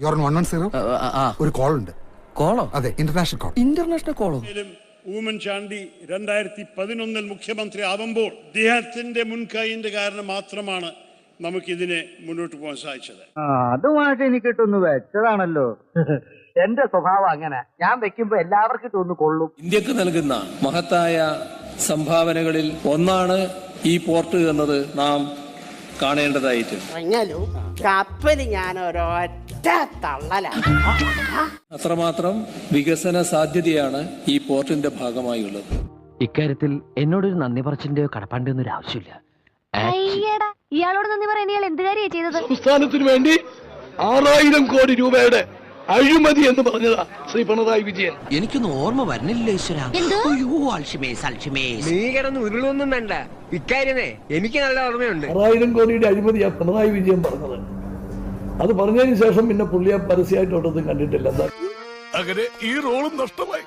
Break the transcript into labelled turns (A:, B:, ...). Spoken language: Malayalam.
A: യുവർ 110 ഒരു കോൾ ഉണ്ട്.
B: കോളോ?
A: അതെ, ഇന്റർനാഷണൽ കോൾ.
B: ഇന്റർനാഷണൽ കോളോ?
C: ഉമ്മൻചാണ്ടി 2011 മുഖ്യമന്ത്രി ആവുമ്പോൾ അദ്ദേഹത്തിന്റെ മുൻകൈന്റെ കാരണം മാത്രമാണ് നമുക്കിതിനെ മുന്നോട്ട് പോകാൻ സാധിച്ചത്.
D: അതുമായിട്ട് എനിക്ക് ഇട്ടൊന്ന് വെച്ചതാണല്ലോ. എന്റെ സ്വഭാവം അങ്ങനെ, ഞാൻ വെക്കുമ്പോ എല്ലാവർക്കും ഇട്ടൊന്ന് കൊള്ളും.
E: ഇന്ത്യക്ക് നൽകുന്ന മഹത്തായ സംഭാവനകളിൽ ഒന്നാണ് ഈ പോർട്ട് എന്നത് നാം കാണേണ്ടതായിട്ട്.
F: കപ്പല് ഞാൻ ഒരൊറ്റ തള്ളലാണ്.
E: അത്രമാത്രം വികസന സാധ്യതയാണ് ഈ പോർട്ടിന്റെ ഭാഗമായുള്ളത്.
G: ഇക്കാര്യത്തിൽ എന്നോടൊരു നന്ദി പറച്ചിന്റെയോ കടപ്പാണ്ടിയോ ഒരു ആവശ്യമില്ല.
H: ഇയാളോട് നന്ദി പറയാൻ ഇയാൾ എന്ത് കാര്യമാണ് ചെയ്തത്?
I: സംസ്ഥാനത്തിന് വേണ്ടി 6000 കോടി രൂപയുടെ അഴിമതി എന്ന് പറഞ്ഞതാ ശ്രീ പിണറായി വിജയൻ.
G: എനിക്കൊന്നും ഓർമ്മ വരുന്നില്ല ഈശ്വര.
D: നീ കിടന്ന് ഉരുളൊന്നും വേണ്ട, ഇക്കാര്യമേ എനിക്ക് നല്ല ഓർമ്മയുണ്ട്.
I: 6000 കോടിയുടെ അഴിമതിയാ പിണറായി വിജയൻ പറഞ്ഞത്. അത് പറഞ്ഞതിന് ശേഷം പിന്നെ പുള്ളിയെ പരസ്യമായിട്ട് ഒട്ടത്തും കണ്ടിട്ടില്ല. അങ്ങനെ ഈ റോളും നഷ്ടമായി.